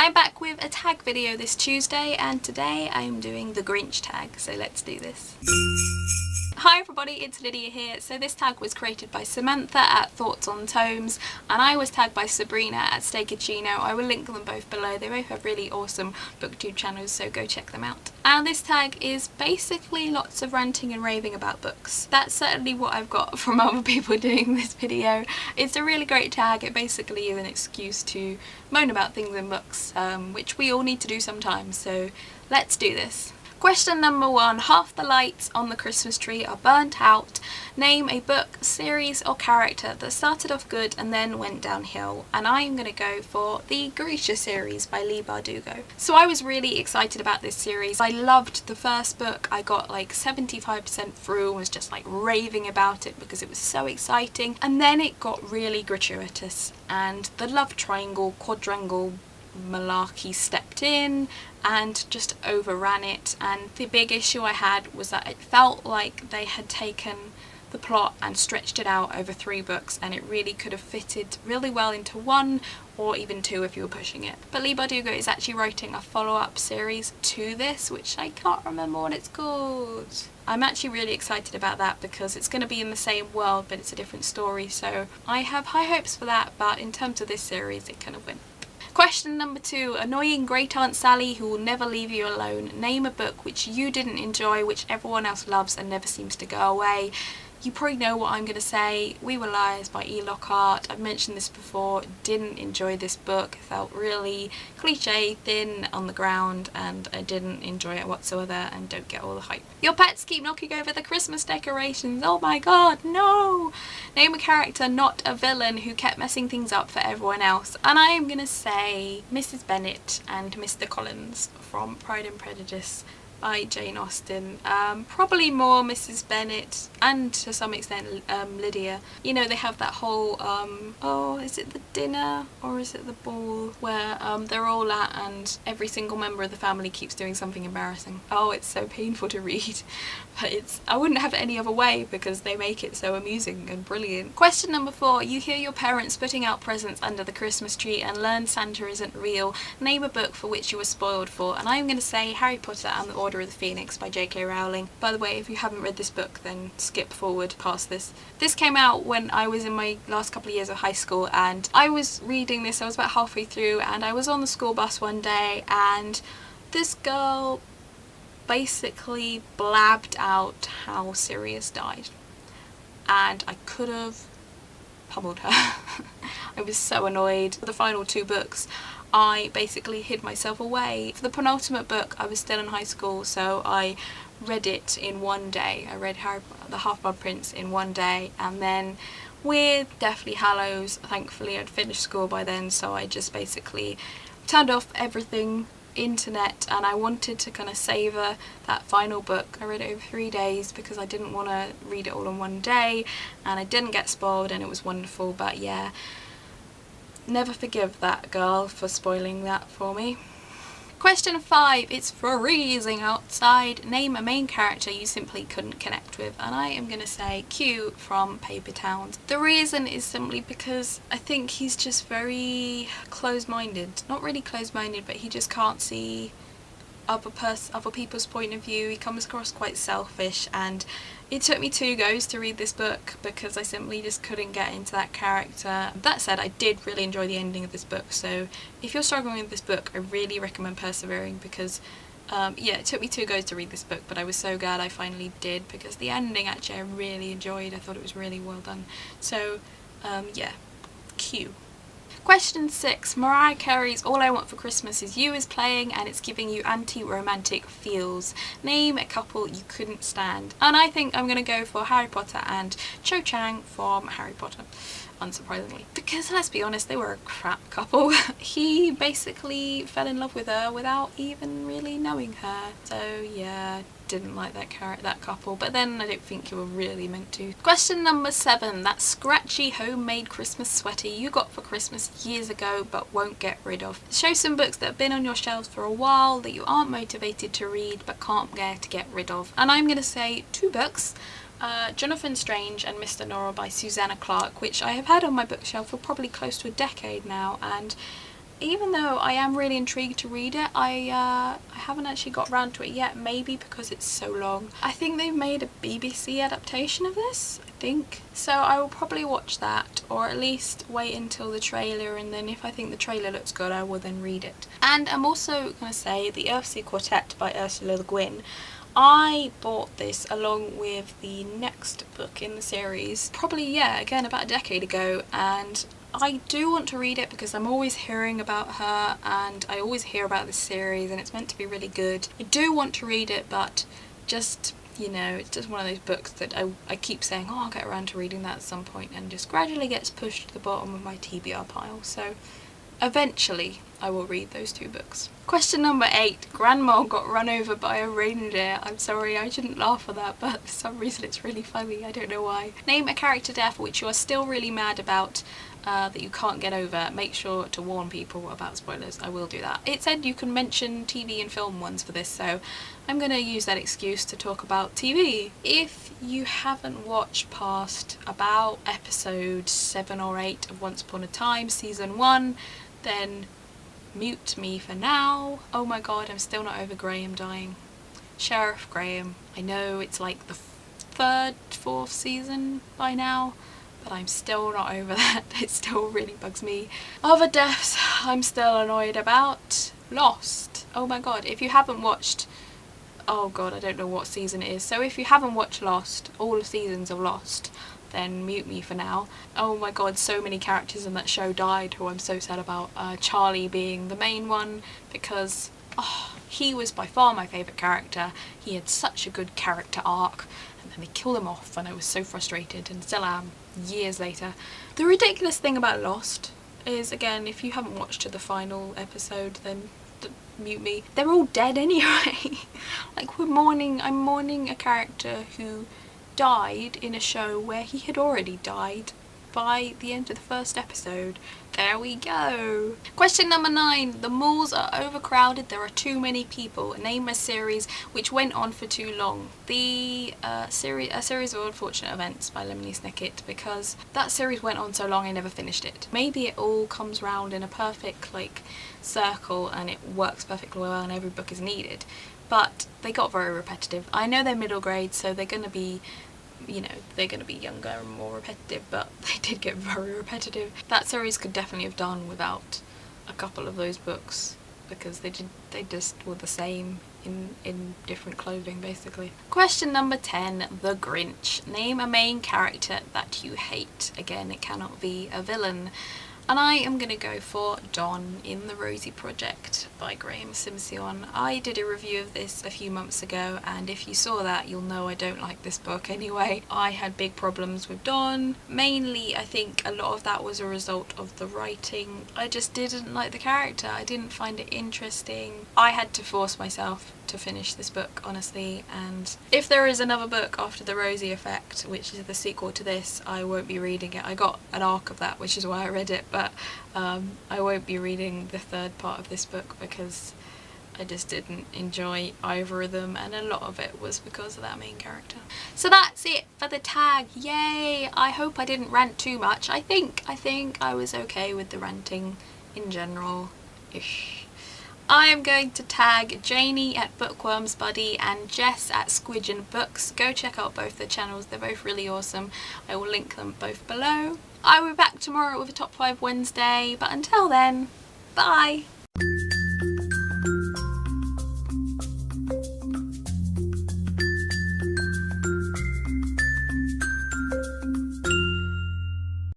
I'm back with a tag video this Tuesday, and today I'm doing the Grinch tag, so let's do this. Hi everybody, it's Lydia here. So this tag was created by Samantha at Thoughts on Tomes, and I was tagged by Sabrina at Stay Cappuccino. I will link them both below. They both have really awesome booktube channels, so go check them out. And this tag is basically lots of ranting and raving about books. That's certainly what I've got from other people doing this video. It's a really great tag. It basically is an excuse to moan about things in books, which we all need to do sometimes, so let's do this. Question number 1. Half the lights on the Christmas tree are burnt out. Name a book, series or character that started off good and then went downhill. And I'm going to go for the Grisha series by Leigh Bardugo. So I was really excited about this series. I loved the first book. I got like 75% through and was just like raving about it because it was so exciting. And then it got really gratuitous and the love triangle, quadrangle malarkey stepped in and just overran it, and the big issue I had was that it felt like they had taken the plot and stretched it out over 3 books, and it really could have fitted really well into 1 or even 2 if you were pushing it. But Leigh Bardugo is actually writing a follow-up series to this, which I can't remember what it's called. I'm actually really excited about that because it's going to be in the same world but it's a different story, so I have high hopes for that, but in terms of this series it kind of went. Question number 2. Annoying Great Aunt Sally who will never leave you alone. Name a book which you didn't enjoy, which everyone else loves and never seems to go away. You probably know what I'm going to say. We Were Liars by E. Lockhart. I've mentioned this before. Didn't enjoy this book. It felt really cliche, thin, on the ground, and I didn't enjoy it whatsoever and don't get all the hype. Your pets keep knocking over the Christmas decorations. Oh my god, no! Name a character, not a villain, who kept messing things up for everyone else. And I am going to say Mrs. Bennet and Mr. Collins from Pride and Prejudice by Jane Austen. Probably more Mrs. Bennet and to some extent Lydia. You know, they have that whole oh, is it the dinner or is it the ball where they're all at and every single member of the family keeps doing something embarrassing. Oh, it's so painful to read, but I wouldn't have it any other way because they make it so amusing and brilliant. Question number 4. You hear your parents putting out presents under the Christmas tree and learn Santa isn't real. Name a book for which you were spoiled for, and I'm going to say Harry Potter and the Order of the Phoenix by J.K. Rowling. By the way, if you haven't read this book then skip forward past this. This came out when I was in my last couple of years of high school and I was reading this. I was about halfway through and I was on the school bus one day and this girl basically blabbed out how Sirius died and I could have pummeled her. I was so annoyed. For the final 2 books I basically hid myself away. For the penultimate book I was still in high school, so I read it in one day. I read the Half-Blood Prince in one day, and then with Deathly Hallows, thankfully I'd finished school by then, so I just basically turned off everything internet and I wanted to kind of savour that final book. I read it over 3 days because I didn't want to read it all in one day and I didn't get spoiled and it was wonderful, but yeah, never forgive that girl for spoiling that for me. Question 5. It's freezing outside. Name a main character you simply couldn't connect with, and I am going to say Q from Paper Towns. The reason is simply because I think he's just very close-minded. Not really close-minded, but he just can't see other people's point of view. He comes across quite selfish, and it took me 2 goes to read this book because I simply just couldn't get into that character. That said, I did really enjoy the ending of this book, so if you're struggling with this book I really recommend persevering because yeah, it took me 2 goes to read this book, but I was so glad I finally did because the ending actually I really enjoyed. I thought it was really well done. So yeah, Q. Question 6. Mariah Carey's All I Want for Christmas Is You is playing and it's giving you anti-romantic feels. Name a couple you couldn't stand. And I think I'm going to go for Harry Potter and Cho Chang from Harry Potter, unsurprisingly. Because let's be honest, they were a crap couple. He basically fell in love with her without even really knowing her. So yeah, didn't like that couple, but then I don't think you were really meant to. Question number 7. That scratchy homemade Christmas sweater you got for Christmas years ago but won't get rid of. Show some books that have been on your shelves for a while that you aren't motivated to read but can't bear to get rid of. And I'm going to say 2 books. Jonathan Strange and Mr. Norrell by Susanna Clarke, which I have had on my bookshelf for probably close to a decade now, and even though I am really intrigued to read it, I haven't actually got around to it yet, maybe because it's so long. I think they've made a BBC adaptation of this, I think. So I will probably watch that, or at least wait until the trailer, and then if I think the trailer looks good, I will then read it. And I'm also going to say the Earthsea Quartet by Ursula Le Guin. I bought this along with the next book in the series, probably, yeah, again about a decade ago, and I do want to read it because I'm always hearing about her and I always hear about this series and it's meant to be really good. I do want to read it, but just, you know, it's just one of those books that I keep saying, oh, I'll get around to reading that at some point, and just gradually gets pushed to the bottom of my TBR pile. So eventually I will read those two books. Question number 8. Grandma got run over by a reindeer. I'm sorry, I shouldn't laugh at that, but for some reason it's really funny. I don't know why. Name a character death which you are still really mad about, that you can't get over. Make sure to warn people about spoilers. I will do that. It said you can mention TV and film ones for this, so I'm going to use that excuse to talk about TV. If you haven't watched past about episode 7 or 8 of Once Upon a Time season 1, then mute me for now. Oh my god, I'm still not over Graham dying. Sheriff Graham. I know it's like the 3rd, 4th season by now, but I'm still not over that. It still really bugs me. Other deaths I'm still annoyed about. Lost. Oh my god, if you haven't watched, oh god, I don't know what season it is, so if you haven't watched Lost, all the seasons of Lost, then mute me for now. Oh my god, so many characters in that show died who I'm so sad about. Charlie being the main one, because he was by far my favourite character. He had such a good character arc, and then they killed him off and I was so frustrated, and still am years later. The ridiculous thing about Lost is, again, if you haven't watched to the final episode, then mute me. They're all dead anyway. Like, I'm mourning a character who died in a show where he had already died by the end of the first episode. There we go. Question number 9. The malls are overcrowded. There are too many people. Name a series which went on for too long. A series of unfortunate events by Lemony Snicket, because that series went on so long I never finished it. Maybe it all comes round in a perfect circle and it works perfectly well and every book is needed, but they got very repetitive. I know they're middle grade, so they're going to be, you know, they're going to be younger and more repetitive, but they did get very repetitive. That series could definitely have done without a couple of those books, because they just were the same in different clothing, basically. Question number 10. The Grinch. Name a main character that you hate. Again, it cannot be a villain. And I am going to go for Don in The Rosie Project by Graham Simsion. I did a review of this a few months ago, and if you saw that, you'll know I don't like this book anyway. I had big problems with Don. Mainly, I think a lot of that was a result of the writing. I just didn't like the character. I didn't find it interesting. I had to force myself to finish this book, honestly, and if there is another book after The Rosie Effect, which is the sequel to this, I won't be reading it. I got an arc of that, which is why I read it, but I won't be reading the 3rd part of this book because I just didn't enjoy either of them, and a lot of it was because of that main character. So that's it for the tag. Yay! I hope I didn't rant too much. I think I was okay with the ranting in general-ish. I am going to tag Janie at Bookworms Buddy and Jess at Squidgen Books. Go check out both their channels, they're both really awesome. I will link them both below. I will be back tomorrow with a Top 5 Wednesday, but until then, bye!